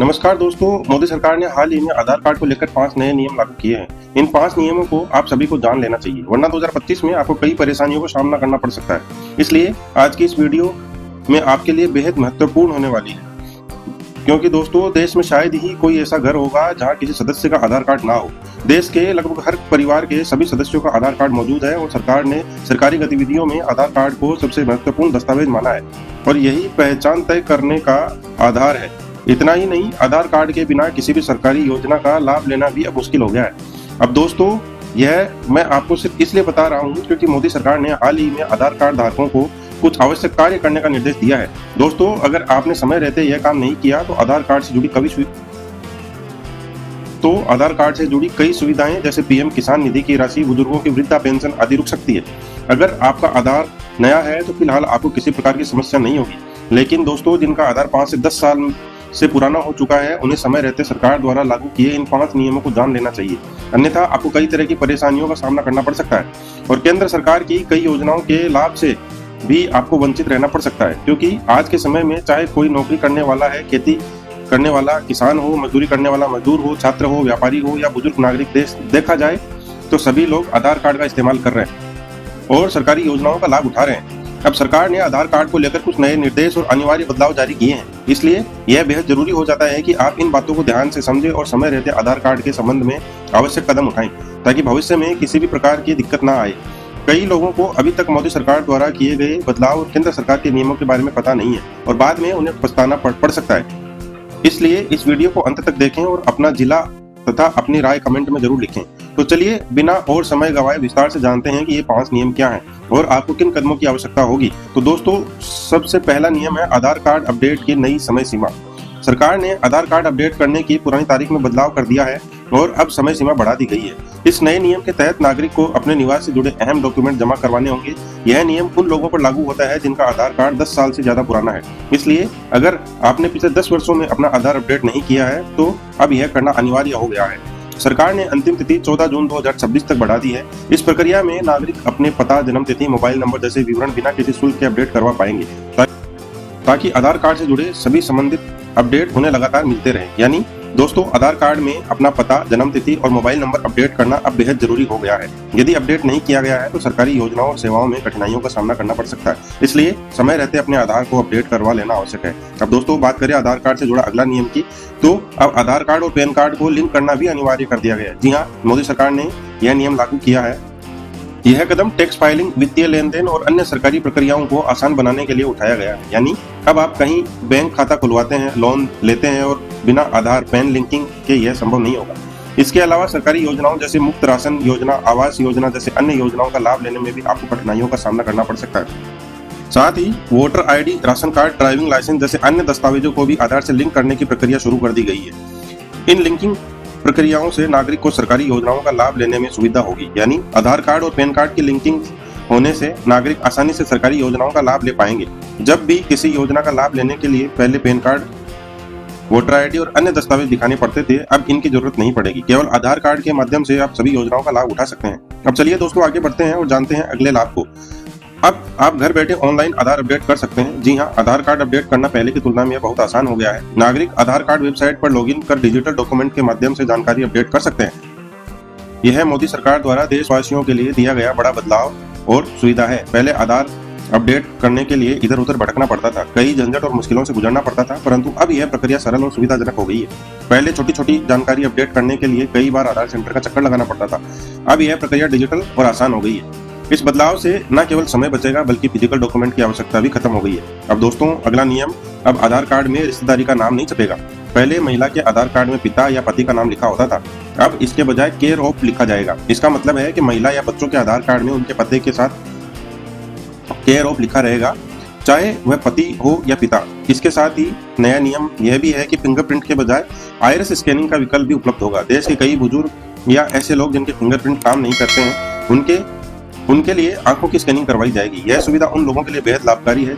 नमस्कार दोस्तों, मोदी सरकार ने हाल ही में आधार कार्ड को लेकर 5 नए नियम लागू किए हैं। इन 5 नियमों को आप सभी को जान लेना चाहिए, वरना 2025 में आपको कई परेशानियों का सामना करना पड़ सकता है। इसलिए आज की इस वीडियो में आपके लिए बेहद महत्वपूर्ण होने वाली है, क्योंकि दोस्तों देश में शायद ही कोई ऐसा घर होगा जहां किसी सदस्य का आधार कार्ड ना हो। देश के लगभग हर परिवार के सभी सदस्यों का आधार कार्ड मौजूद है और सरकार ने सरकारी गतिविधियों में आधार कार्ड को सबसे महत्वपूर्ण दस्तावेज माना है और यही पहचान तय करने का आधार है। इतना ही नहीं, आधार कार्ड के बिना किसी भी सरकारी योजना का लाभ लेना भी अब मुश्किल हो गया है। अब दोस्तों यह मैं आपको सिर्फ इसलिए बता रहा हूँ क्योंकि मोदी सरकार ने हाल ही में आधार कार्ड धारकों को कुछ आवश्यक कार्य करने का निर्देश दिया है। दोस्तों अगर आपने समय रहते यह काम नहीं किया तो आधार कार्ड से जुड़ी कई सुविधाएं जैसे पीएम किसान निधि की राशि, बुजुर्गों की वृद्धा पेंशन आदि रुक सकती है। अगर आपका आधार नया है तो फिलहाल आपको किसी प्रकार की समस्या नहीं होगी, लेकिन दोस्तों जिनका आधार 5 से 10 साल से पुराना हो चुका है उन्हें समय रहते सरकार द्वारा लागू किए इन 5 नियमों को जान लेना चाहिए, अन्यथा आपको कई तरह की परेशानियों का सामना करना पड़ सकता है और केंद्र सरकार की कई योजनाओं के लाभ से भी आपको वंचित रहना पड़ सकता है। क्योंकि आज के समय में चाहे कोई नौकरी करने वाला है, खेती करने वाला किसान हो, मजदूरी करने वाला मजदूर हो, छात्र हो, व्यापारी हो या बुजुर्ग नागरिक, देखा जाए तो सभी लोग आधार कार्ड का इस्तेमाल कर रहे हैं और सरकारी योजनाओं का लाभ उठा रहे हैं। अब सरकार ने आधार कार्ड को लेकर कुछ नए निर्देश और अनिवार्य बदलाव जारी किए हैं, इसलिए यह बेहद जरूरी हो जाता है कि आप इन बातों को ध्यान से समझें और समय रहते आधार कार्ड के संबंध में आवश्यक कदम उठाएं ताकि भविष्य में किसी भी प्रकार की दिक्कत ना आए। कई लोगों को अभी तक मोदी सरकार द्वारा किए गए बदलाव और केंद्र सरकार के नियमों के बारे में पता नहीं है और बाद में उन्हें पछताना पड़ सकता है। इसलिए इस वीडियो को अंत तक देखें और अपना जिला तथा अपनी राय कमेंट में जरूर लिखें। तो चलिए बिना और समय गवाए विस्तार से जानते हैं कि ये 5 नियम क्या हैं और आपको किन कदमों की आवश्यकता होगी। तो दोस्तों सबसे पहला नियम है आधार कार्ड अपडेट की नई समय सीमा। सरकार ने आधार कार्ड अपडेट करने की पुरानी तारीख में बदलाव कर दिया है और अब समय सीमा बढ़ा दी गई है। इस नए नियम के तहत नागरिक को अपने निवास से जुड़े अहम डॉक्यूमेंट जमा करवाने होंगे। यह नियम उन लोगों पर लागू होता है जिनका आधार कार्ड 10 साल से ज्यादा पुराना है। इसलिए अगर आपने पिछले 10 वर्षों में अपना आधार अपडेट नहीं किया है तो अब यह करना अनिवार्य हो गया है। सरकार ने अंतिम तिथि 14 जून 2026 तक बढ़ा दी है। इस प्रक्रिया में नागरिक अपने पता, जन्म तिथि, मोबाइल नंबर जैसे विवरण बिना किसी शुल्क के अपडेट करवा पाएंगे ताकि आधार कार्ड से जुड़े सभी संबंधित अपडेट उन्हें लगातार मिलते रहे। यानी दोस्तों आधार कार्ड में अपना पता, जन्म तिथि और मोबाइल नंबर अपडेट करना अब बेहद जरूरी हो गया है। यदि अपडेट नहीं किया गया है तो सरकारी योजनाओं और सेवाओं में कठिनाइयों का सामना करना पड़ सकता है, इसलिए समय रहते अपने आधार को अपडेट करवा लेना आवश्यक है। अब दोस्तों बात करें आधार कार्ड से जुड़ा अगला नियम की, तो अब आधार कार्ड और पैन कार्ड को लिंक करना भी अनिवार्य कर दिया गया है। जी हाँ, मोदी सरकार ने यह नियम लागू किया है। यह कदम टैक्स फाइलिंग, वित्तीय लेन देन और अन्य सरकारी प्रक्रियाओं को आसान बनाने के लिए उठाया गया है। यानी अब आप कहीं बैंक खाता खुलवाते हैं, लोन लेते हैं और बिना आधार पैन लिंकिंग के यह संभव नहीं होगा। इसके अलावा सरकारी योजनाओं जैसे मुफ्त राशन योजना, आवास योजना जैसे अन्य योजनाओं का लाभ लेने में भी आपको कठिनाइयों का सामना करना पड़ सकता है। साथ ही voter ID, ration card, driving licence जैसे अन्य दस्तावेजों को भी आधार से लिंक करने की प्रक्रिया शुरू कर दी गई है। इन लिंकिंग प्रक्रियाओं से नागरिक को सरकारी योजनाओं का लाभ लेने में सुविधा होगी। यानी आधार कार्ड और पैन कार्ड की लिंकिंग होने से नागरिक आसानी से सरकारी योजनाओं का लाभ ले पाएंगे। जब भी किसी योजना का लाभ लेने के लिए पहले पैन कार्ड, वोटर आईडी और अन्य दस्तावेज दिखाने पड़ते थे, अब इनकी जरूरत नहीं पड़ेगी। केवल आधार कार्ड के माध्यम से आप सभी योजनाओं का लाभ उठा सकते हैं। अब चलिए दोस्तों आगे बढ़ते हैं और जानते हैं अगले लाभ को। अब आप घर बैठे ऑनलाइन आधार अपडेट कर सकते हैं। जी हाँ, आधार कार्ड अपडेट करना पहले की तुलना में बहुत आसान हो गया है। नागरिक आधार कार्ड वेबसाइट पर लॉगिन कर डिजिटल डॉक्यूमेंट के माध्यम से जानकारी अपडेट कर सकते हैं। यह मोदी सरकार द्वारा देशवासियों के लिए दिया गया बड़ा बदलाव और सुविधा है। पहले आधार अपडेट करने के लिए इधर उधर भटकना पड़ता था, कई झंझट और मुश्किलों से गुजरना पड़ता था, परंतु अब यह प्रक्रिया सरल और सुविधाजनक हो गई है। पहले छोटी छोटी जानकारी अपडेट करने के लिए कई बार आधार सेंटर का चक्कर लगाना पड़ता था, अब यह प्रक्रिया डिजिटल और आसान हो गई है। इस बदलाव से न केवल समय बचेगा बल्कि फिजिकल डॉक्यूमेंट की आवश्यकता भी खत्म हो गई है। अब दोस्तों अगला नियम, अब आधार कार्ड में रिश्तेदारी का नाम नहीं छपेगा। पहले महिला के आधार कार्ड में पिता या पति का नाम लिखा होता था, अब इसके बजाय केयर ऑफ लिखा जाएगा। इसका मतलब है कि महिला या बच्चों के आधार कार्ड में उनके पति के साथ केयर ऑफ लिखा रहेगा, चाहे वह पति हो या पिता। इसके साथ ही नया नियम यह भी है कि फिंगरप्रिंट के बजाय आइरिस स्कैनिंग का विकल्प भी उपलब्ध होगा। देश के कई बुजुर्ग या ऐसे लोग जिनके फिंगरप्रिंट काम नहीं करते हैं, उनके लिए आंखों की स्कैनिंग करवाई जाएगी। यह सुविधा उन लोगों के लिए बेहद लाभकारी है